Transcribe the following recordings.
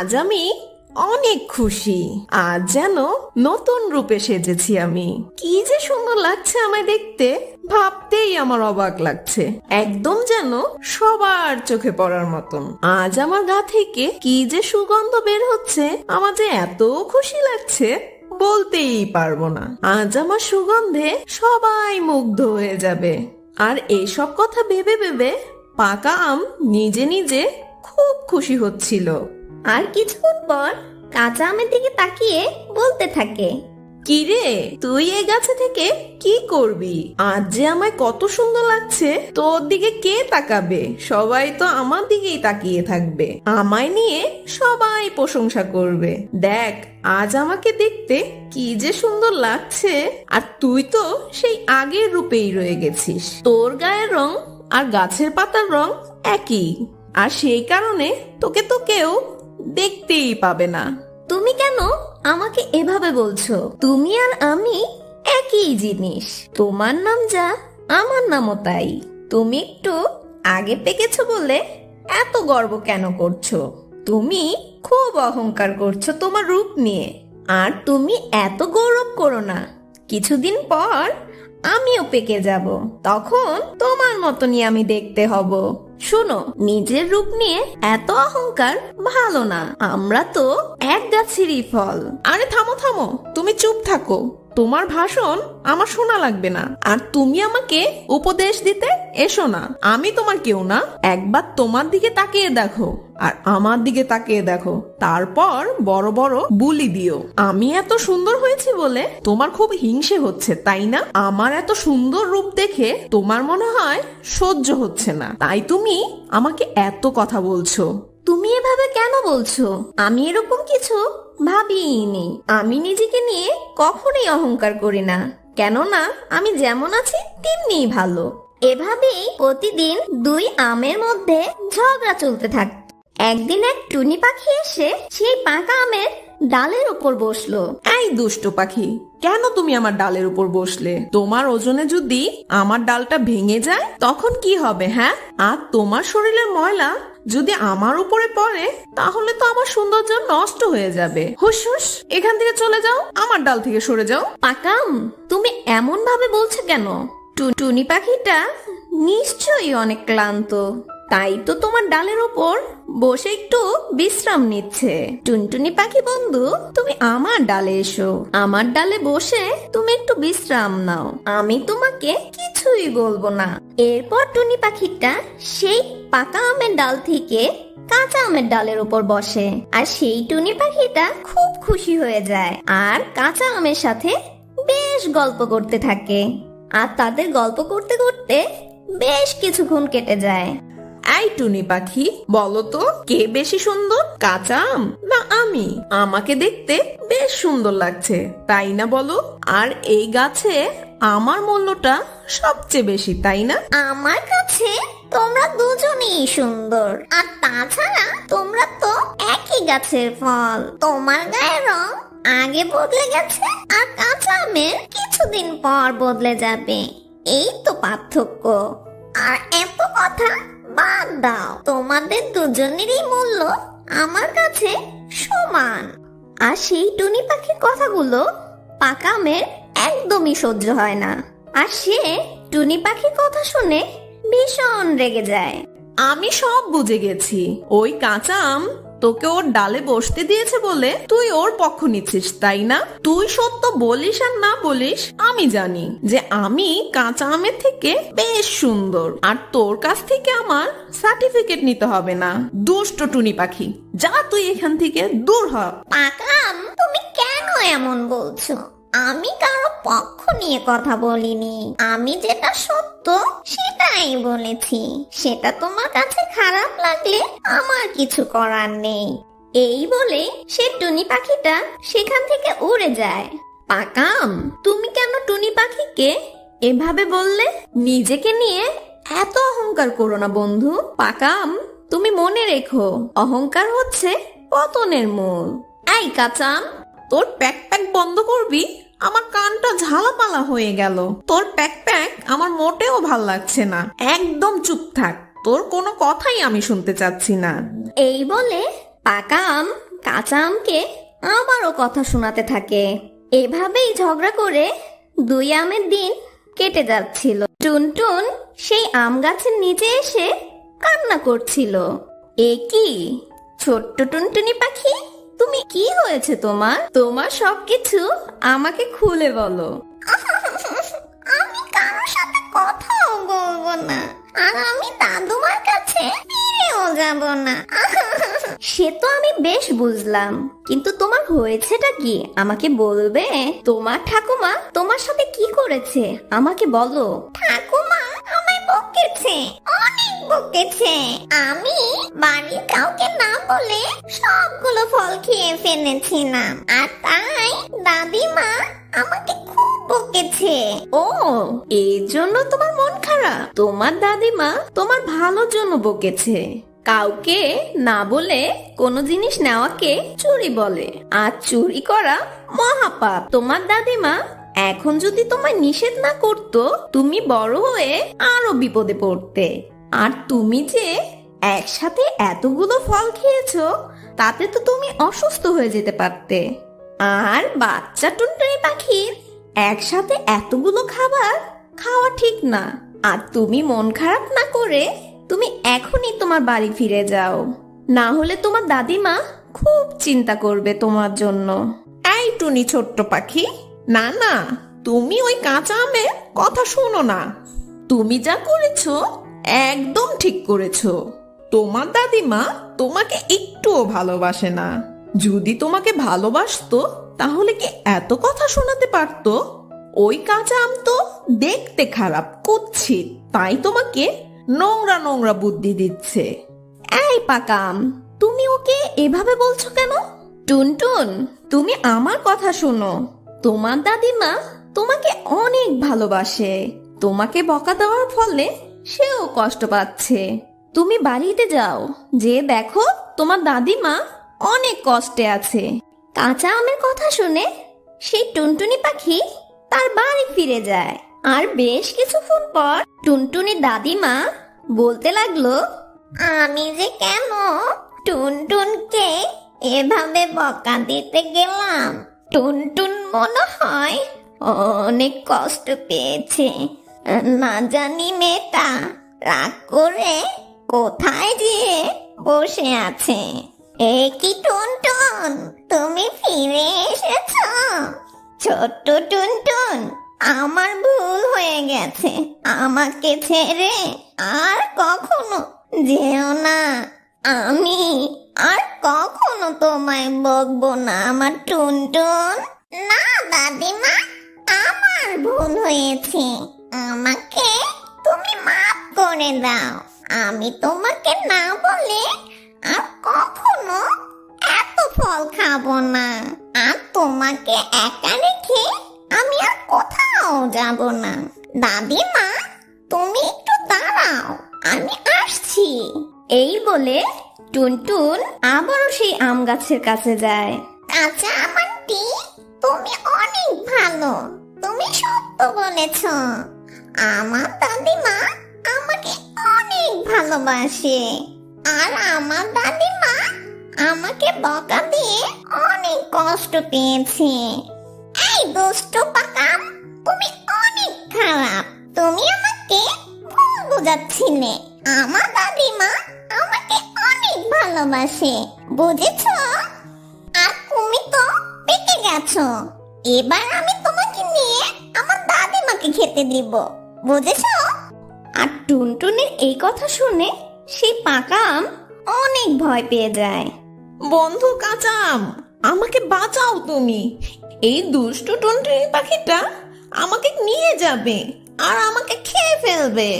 আজ আমি অনেক খুশি। আজ যেন নতুন রূপে সেজেছি আমি। কি যে সুন্দর লাগছে আমায় দেখতে, ভাবতেই আমার অবাক লাগছে। একদম যেন সবার চোখে পড়ার মতন। আজ আমার গা থেকে কি যে সুগন্ধ বের হচ্ছে, আমার যে এত খুশি লাগছে বলতেই পারবো না। আজ আমার সুগন্ধে সবাই মুগ্ধ হয়ে যাবে। আর এইসব কথা ভেবে ভেবে পাকা আম নিজে নিজে খুব খুশি হচ্ছিল। আর কিছুক্ষণ পর কাঁচা আমের দিকে তাকিয়ে বলতে থাকে, কি রে, তুই এই গাছে থেকে কি করবি? আজ যে আমায় কত সুন্দর লাগছে, তোর দিকে কে তাকাবে? সবাই তো আমার দিকেই তাকিয়ে থাকবে। আমায় নিয়ে সবাই প্রশংসা করবে। দেখ, আজ আমাকে দেখতে কি যে সুন্দর লাগছে। আর তুই তো সেই আগের রূপেই রয়ে গেছিস। তোর গায়ের রং আর গাছের পাতার রং একই, আর সেই কারণে তোকে তো কেউ দেখতেই পাবে না। তুমি কেন আমাকে এভাবে বলছো? তুমি আর আমি একই জিনিস। তোমার নাম যা, আমার নামও তাই। তুমি একটু আগে পেকেছো বলে এত গর্ব কেন করছো? তুমি খুব অহংকার করছো তোমার রূপ নিয়ে। আর তুমি এত গৌরব করো না। কিছুদিন পর আমিও পেকে যাব, তখন তোমার মতনই আমি দেখতে হব। শোনো, নিজের রূপ নিয়ে এত অহংকার ভালো না। আমরা তো এক গাছেরই ফল। আরে থামো থামো, তুমি চুপ থাকো। তোমার ভাষণ আমার শোনা লাগবে না। আর তুমি আমাকে উপদেশ দিতে এসো না। আমি তোমার কেউ না। একবার তোমার দিকে তাকিয়ে দেখো আর আমার দিকে তাকিয়ে দেখো, তারপর বড় বড় বুলি দিও। আমি এত সুন্দর হয়েছি বলে তোমার খুব হিংসে হচ্ছে, তাই না? আমার এত সুন্দর রূপ দেখে তোমার মনে হয় সহ্য হচ্ছে না, তাই তুমি আমাকে এত কথা বলছো। তুমি এভাবে কেন বলছো? আমি এরকম কিছু ভাবিনি। আমি নিজেকে নিয়ে কখনোই অহংকার করি না, কেননা আমি যেমন আছি তেমনিই ভালো। এভাবেই প্রতিদিন দুই আমের মধ্যে ঝগড়া চলতে থাকত। একদিন এক টুনি পাখি এসে সেই পাকা আমের ডালের উপর বসলো। এই দুষ্ট পাখি, কেন তুমি আমার ডালের উপর বসলে? তোমার ওজনে যদি আমার ডালটা ভেঙে যায় তখন কি হবে? হ্যাঁ, আর তোমার শরীরের ময়লা যদি আমার উপরে পড়ে তাহলে তো আমার সৌন্দর্য নষ্ট হয়ে যাবে। হুস হুস, এখান থেকে চলে যাও, আমার ডাল থেকে সরে যাও। পাকা আম, তুমি এমন ভাবে বলছো কেন? টুনি পাখিটা নিশ্চয়ই অনেক ক্লান্ত, তাই তো তোমার ডালের উপর বসে একটু বিশ্রাম নিচ্ছে। টুনটুনি পাখি বন্ধু, তুমি আমার ডালে এসো। আমার ডালে বসে তুমি একটু বিশ্রাম নাও। আমি তোমাকে কিছুই বলবো না। এরপর টুনি পাখিটা সেই পাকা আমের ডাল থেকে কাঁচা আমের ডালের উপর বসে। আর সেই টুনি পাখিটা খুব খুশি হয়ে যায় আর কাঁচা আমের সাথে বেশ গল্প করতে থাকে। আর তাদের গল্প করতে করতে বেশ কিছুক্ষণ কেটে যায়। এই টুনি পাখি, বলো তো কে বেশি সুন্দর, কাঁচা আম না আমি? আমাকে দেখতে বেশ সুন্দর লাগছে, তাই না বলো? আর এই গাছে আমার মূল্যটা সবচেয়ে বেশি, তাই না? আমার কাছে তোমরা দুজনেই সুন্দর। আর তাছাড়া তোমরা তো একই গাছের ফল। তোমার গায়ের রং আগে বদলে গেছে আর কাঁচা আমের কিছুদিন পর বদলে যাবে। এই তো পার্থক্য। আর এত কথা বাদ দাও। তোমাদের দুজনেরই মূল্য আমার কাছে সমান। আর সেই টুনি পাখির কথাগুলো পাকা আমের একদমই সহ্য হয় না। আর সে টুনি পাখির কথা শুনে ভীষণ রেগে যায়। আমি সব বুঝে গেছি। ওই কাঁচা আম তোকে ওর ডালে বসতে দিয়েছে বলে তুই ওর পক্ষ নিচ্ছিস, তাই না? তুই সত্য বলিস আর না বলিস, আমি জানি যে আমি কাঁচা আমের থেকে বেশ সুন্দর। আর তোর কাছ থেকে আমার সার্টিফিকেট নিতে হবে না। দুষ্ট টুনি পাখি, যা তুই এখান থেকে দূর হ। পাকা আম, তুমি কেন এমন বলছো? আমি কারো পক্ষ নিয়ে কথা বলিনি। আমি যেটা সত্য সেটাই বলেছি। সেটা তোমার কাছে খারাপ লাগলে আমার কিছু করার নেই। এই বলে সে টুনি পাখিটা সেখান থেকে উড়ে যায়। পাকা আম, তুমি কেন টুনি পাখিকে এভাবে বললে? নিজেকে নিয়ে এত অহংকার করো না বন্ধু। পাকা আম, তুমি মনে রেখো, অহংকার হচ্ছে পতনের মূল। এই কাঁচা আম, তোর প্যাক প্যাক বন্ধ করবি? আমার কানটা ঝালাপালা হয়ে গেল। তোর প্যাক প্যাক আমার মোটেও ভাল লাগছে না। একদম চুপ থাক, তোর কোনো কথাই আমি শুনতে চাচ্ছি না। এই বলে পাকা আম কাঁচা আমকে আবারও কথা শোনাতে থাকে। এভাবেই ঝগড়া করে দুই আমের দিন কেটে যাচ্ছিল। টুনটুন সেই আম গাছের নিচে এসে কান্না করছিল। এ কি ছোট্ট টুনটুনি পাখি, তুমি কি হয়েছে তোমার? তোমার সবকিছু আমাকে খুলে বলো। আমি কারোর সাথে কথাও বলবো না, আর আমি দাদুমার কাছে ফিরেও যাব না। সে তো আমি বেশ বুঝলাম, কিন্তু তোমার হয়েছেটা কি আমাকে বলবে? তোমার ঠাকুমা তোমার সাথে কি করেছে আমাকে বলো। ঠাকুমা আমায় বকেছে, অনেক বকেছে। আমি বাড়ির কাউকে না বলে সবগুলো ফল খেয়ে ফেলেছিলাম, আর তাই দাদিমা আমাকে খুব বকেছে। ও, এই জন্য তোমার মন খারাপ? তোমার দাদিমা তোমার ভালোর জন্য বকেছে। কাউকে না বলে কোনো জিনিস নেওয়াকে চুরি বলে, আর চুরি করা মহাপাপ। তোমার দাদিমা এখন যদি তোমায় নিষেধ না করতো, তুমি বড় হয়ে আরো বিপদে পড়তে। আর তুমি যে একসাথে এতগুলো ফল খেয়েছো, তাতে তো তুমি অসুস্থ হয়ে যেতে পারতে। আর বাচ্চা টুনটুনি পাখির একসাথে এতগুলো খাবার খাওয়া ঠিক না। আর তুমি মন খারাপ না করে তুমি এখনই তোমার বাড়ি ফিরে যাও, না হলে তোমার দাদিমা খুব চিন্তা করবে তোমার জন্য। এই টুনি ছোট্ট পাখি, না না, তুমি ওই কাঁচা আমের কথা শোনো না। তুমি যা করেছো একদম ঠিক করেছো। তোমার দাদিমা তোমাকে একটুও ভালোবাসে না। যদি তোমাকে ভালোবাসতো তাহলে কি এত কথা শোনাতে পারতো? ওই কাঁচা আম তো দেখতে খারাপ, কুৎসিত, তাই তোমাকে নোংরা নোংরা বুদ্ধি দিচ্ছে। এই পাকাম, তুমি ওকে এভাবে বলছো কেন? টুনটুন, তুমি আমার কথা শোনো। তোমার দাদিমা তোমাকে অনেক ভালোবাসে। তোমাকে বকা দেওয়ার ফলে সেও কষ্ট পাচ্ছে। তুমি বাড়িতে যাও, যে দেখো তোমার দাদিমা অনেক কষ্টে আছে। কাঁচা আমের কথা শুনে সেই টুনটুনি পাখি তার বাড়ি ফিরে যায়। আর বেশ কিছুক্ষণ পর টুনটুনি দাদিমা বলতে লাগলো, আমি যে কেন টুনটুনকে এভাবে বকা দিতে গেলাম। টুনটুন মনে হয় অনেক কষ্ট পেয়েছে। না জানি মেয়েটা রাগ করে কোথায় যেয়ে বসে আছে। এ কি টুনটুন, তুমি ফিরে এসেছো? ছোট্ট টুনটুন, আমার ভুল হয়ে গেছে, আমাকে ছেড়ে আর কখনো যেও না। আমি আর কখনো তোমায় বকবো না আমার টুনটুন। না দাদিমা, আমার ভুল হয়েছে, আমাকে তুমি মাফ করে দাও। আমি তোমাকে না বলে আর কখনো এত ফল খাবো না। আর তোমাকে একা রেখে আমি আর কোথাও যাব না। দাদিমা, তুমি একটু দাঁড়াও, আমি আসছি। এই বলে টুনটুন আবারও সেই আম গাছের কাছে যায়। কাঁচা আমান্টি, তুমি অনেক ভালো, তুমি সত্য বলেছ। আমার দাদিমা আমাকে অনেক ভালোবাসে, আর আমার দাদিমা আমাকে বকা দিয়ে অনেক কষ্ট পেয়েছে। এই দুষ্টু পাকাম, তুমি অনেক খারাপ। তুমি আমাকে ভুল বোঝাচ্ছিলে। আমার দাদিমা আমাকে অনেক ভালোবাসে, বুঝেছো? আর তুমি তো পেকে গেছো। এবার আমি তোমাকে নিয়ে আমার দাদিমাকে খেতে দিব, বুঝেছো? আর টুনটুনের এই কথা শুনে সেই পাকা আম অনেক ভয় পেয়ে যায়। বন্ধু কাঁচা আম, আমাকে বাঁচাও তুমি। এই দুষ্টু টুনটুনি পাখিটা আমাকে নিয়ে যাবে আর আমাকে খেয়ে ফেলবে।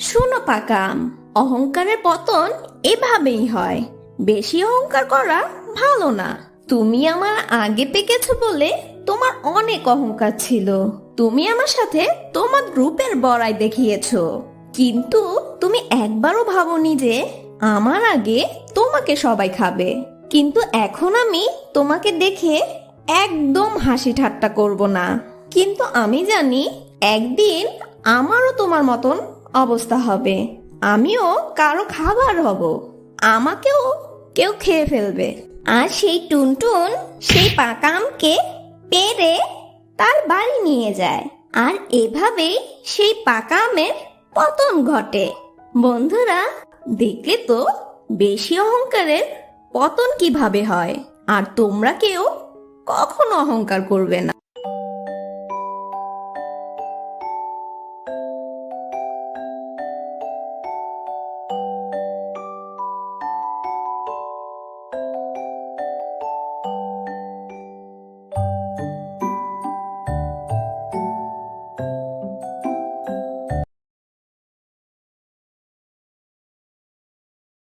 শোনো পাকা আম, অহংকারের পতন এভাবেই হয়। বেশি অহংকার করা ভালো না। তুমি আমার আগে পেকেছো বলে তোমার অনেক অহংকার ছিল। তুমি আমার সাথে তোমার রূপের বড়াই দেখিয়েছো, কিন্তু তুমি একবারও ভাবোনি যে আমার আগে তোমাকে সবাই খাবে। কিন্তু এখন আমি তোমাকে দেখে একদম হাসি ঠাট্টা করব না। কিন্তু আমি জানি একদিন আমারও তোমার মতন অবস্থা হবে। আমিও কারো খাবার হব, আমাকেও কেউ খেয়ে ফেলবে। আর সেই টুনটুন সেই পাকা আমকে পেড়ে তার বাড়ি নিয়ে যায়। আর এভাবেই সেই পাকা আমের পতন ঘটে। বন্ধুরা, দেখলে তো বেশি অহংকারের পতন কিভাবে হয়। আর তোমরা কেউ কখনো অহংকার করবে না।